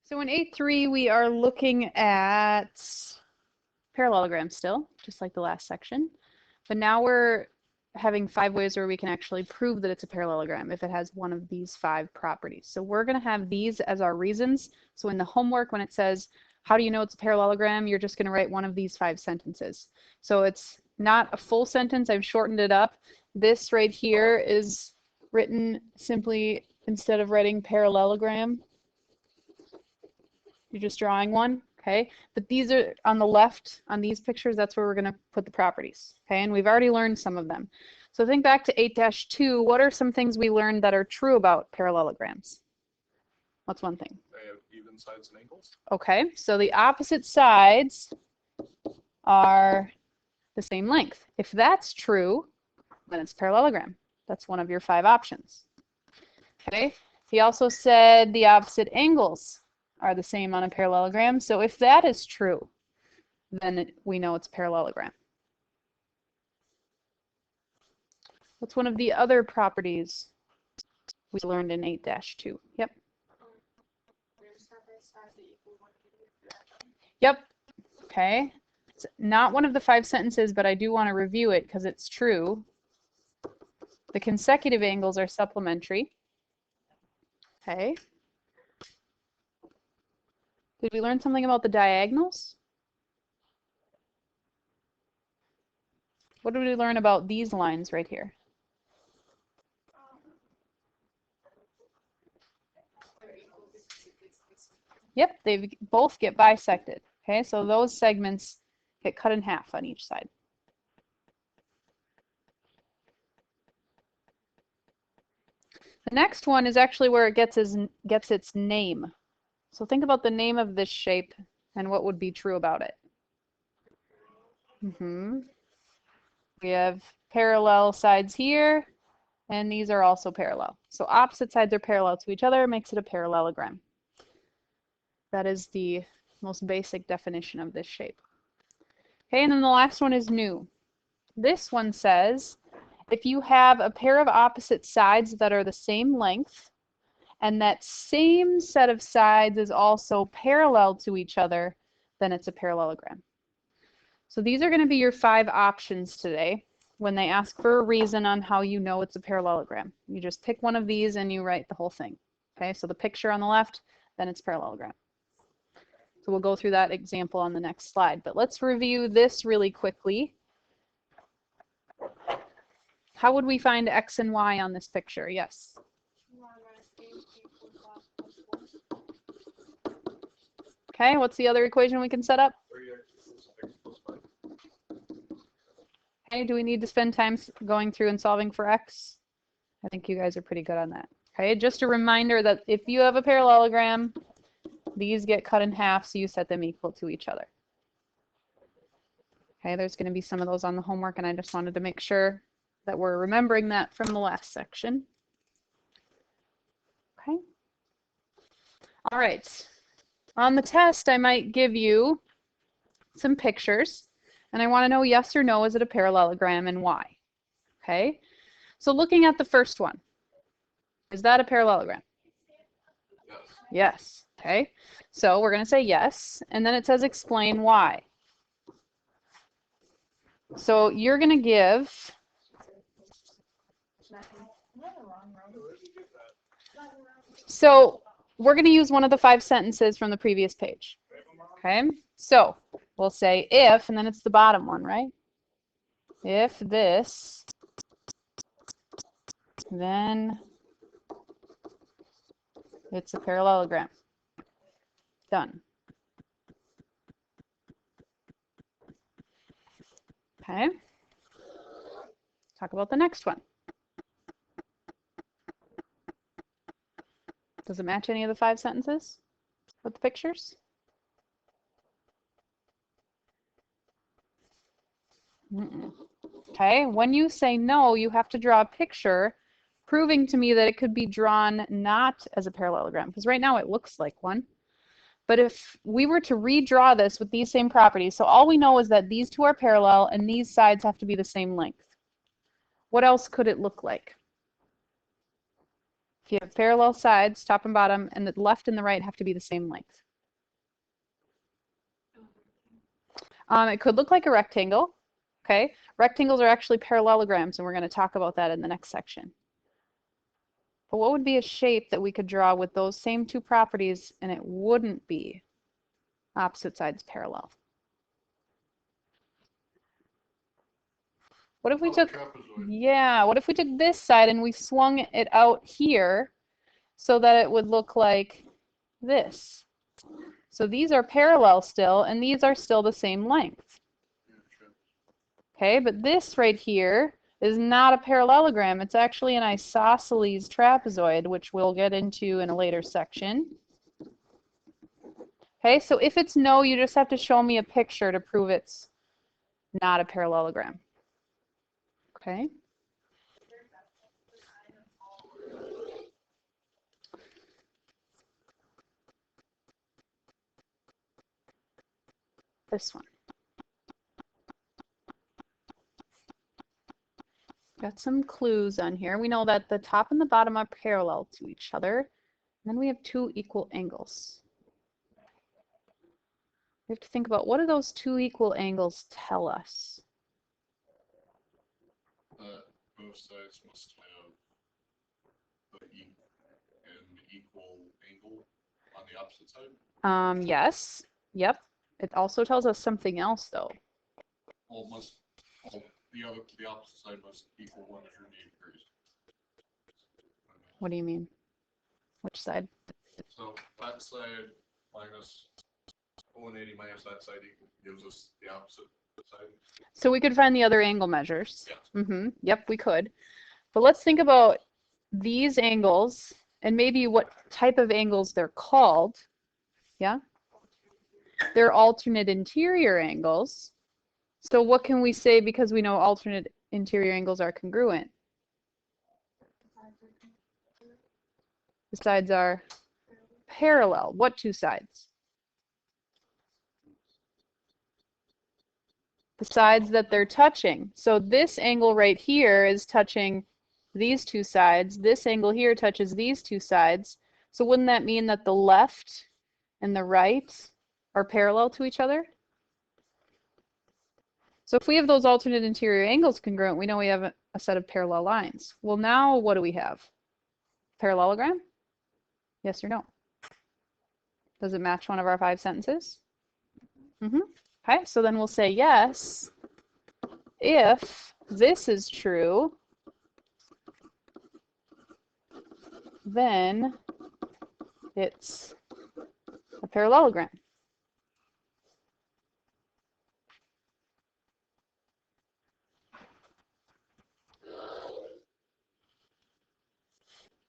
So in 8.3, we are looking at parallelogram still, just like the last section. But now we're having 5 ways where we can actually prove that it's a parallelogram if it has one of these 5 properties. So we're going to have these as our reasons. So in the homework, when it says, how do you know it's a parallelogram, you're just going to write one of these 5 sentences. So it's not a full sentence. I've shortened it up. This right here is written simply, instead of writing parallelogram, you're just drawing one, okay? But these are on the left, on these pictures, that's where we're going to put the properties, okay? And we've already learned some of them. So think back to 8-2. What are some things we learned that are true about parallelograms? What's one thing? They have even sides and angles. Okay, so the opposite sides are the same length. If that's true, then it's parallelogram. That's one of your 5 options. Okay, he also said the opposite angles are the same on a parallelogram. So if that is true, then we know it's a parallelogram. What's one of the other properties we learned in 8-2? Yep. Yep. Okay. It's not one of the 5 sentences, but I do want to review it because it's true. The consecutive angles are supplementary. Okay. Did we learn something about the diagonals? What did we learn about these lines right here? Yep, they both get bisected. Okay, so those segments get cut in half on each side. The next one is actually where it gets its name. So think about the name of this shape and what would be true about it. We have parallel sides here, and these are also parallel. So opposite sides are parallel to each other, makes it a parallelogram. That is the most basic definition of this shape. Okay, and then the last one is new. This one says, if you have a pair of opposite sides that are the same length, and that same set of sides is also parallel to each other, then it's a parallelogram. So these are going to be your 5 options today when they ask for a reason on how you know it's a parallelogram. You just pick one of these and you write the whole thing. Okay, so the picture on the left, then it's parallelogram. So we'll go through that example on the next slide. But let's review this really quickly. How would we find x and y on this picture? Yes? Okay, what's the other equation we can set up? Okay, do we need to spend time going through and solving for x? I think you guys are pretty good on that. Okay, just a reminder that if you have a parallelogram, these get cut in half, so you set them equal to each other. Okay, there's going to be some of those on the homework, and I just wanted to make sure that we're remembering that from the last section. Okay. All right. On the test, I might give you some pictures, and I want to know yes or no, is it a parallelogram and why? Okay. So looking at the first one, is that a parallelogram? Yes. Okay. So we're going to say yes, and then it says explain why. So you're going to give So we're going to use one of the 5 sentences from the previous page. Okay, so we'll say if, and then it's the bottom one, right? If this, then it's a parallelogram. Done. Okay, talk about the next one. Does it match any of the 5 sentences with the pictures? Okay, when you say no, you have to draw a picture proving to me that it could be drawn not as a parallelogram, because right now it looks like one. But if we were to redraw this with these same properties, so all we know is that these two are parallel and these sides have to be the same length. What else could it look like? If you have parallel sides, top and bottom, and the left and the right have to be the same length. It could look like a rectangle. Okay, rectangles are actually parallelograms, and we're going to talk about that in the next section. But what would be a shape that we could draw with those same two properties and it wouldn't be opposite sides parallel? What if we took, what if we took this side and we swung it out here so that it would look like this? So these are parallel still, and these are still the same length. Okay, but this right here is not a parallelogram. It's actually an isosceles trapezoid, which we'll get into in a later section. Okay, so if it's no, you just have to show me a picture to prove it's not a parallelogram. Okay. This one. Got some clues on here. We know that the top and the bottom are parallel to each other. And then we have two equal angles. We have to think about, what do those two equal angles tell us? Both sides must have an equal angle on the opposite side? Yes. Yep. It also tells us something else, though. Well, the opposite side must equal 180 degrees. What do you mean? Which side? So that side minus 180 minus that side gives us the opposite side. So we could find the other angle measures. Yeah. Yep, we could. But let's think about these angles and maybe what type of angles they're called. Yeah? They're alternate interior angles. So what can we say because we know alternate interior angles are congruent? The sides are parallel. What two sides? The sides that they're touching. So this angle right here is touching these two sides. This angle here touches these two sides. So wouldn't that mean that the left and the right are parallel to each other? So if we have those alternate interior angles congruent, we know we have a set of parallel lines. Well, now what do we have? Parallelogram? Yes or no? Does it match one of our 5 sentences? Okay, so then we'll say yes if this is true, then it's a parallelogram.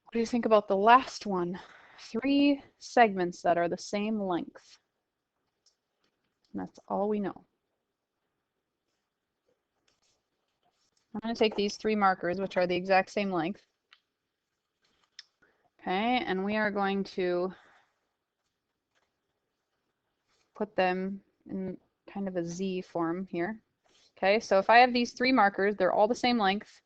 What do you think about the last one? 3 segments that are the same length. And that's all we know. I'm going to take these 3 markers, which are the exact same length. Okay, and we are going to put them in kind of a Z form here. Okay, so if I have these 3 markers, they're all the same length.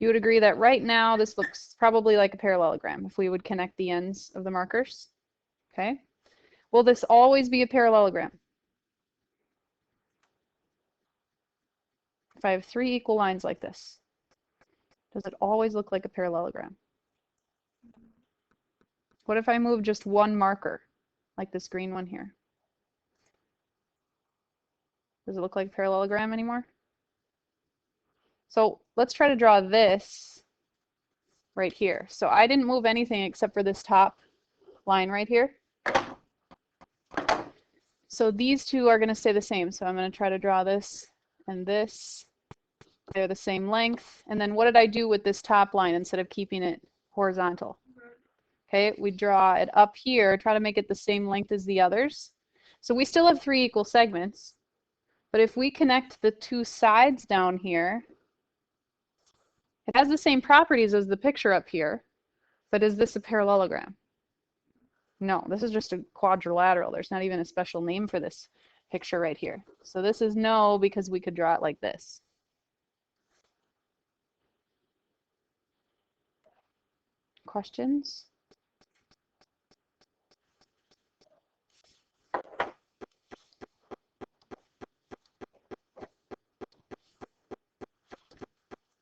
You would agree that right now this looks probably like a parallelogram if we would connect the ends of the markers. Okay, will this always be a parallelogram? If I have 3 equal lines like this, does it always look like a parallelogram? What if I move just one marker, like this green one here? Does it look like a parallelogram anymore? So let's try to draw this right here. So I didn't move anything except for this top line right here. So these two are going to stay the same. So I'm going to try to draw this and this. They're the same length. And then what did I do with this top line instead of keeping it horizontal? Okay, we draw it up here, try to make it the same length as the others. So we still have 3 equal segments. But if we connect the 2 sides down here, it has the same properties as the picture up here. But is this a parallelogram? No, this is just a quadrilateral. There's not even a special name for this picture right here. So this is no, because we could draw it like this. questions?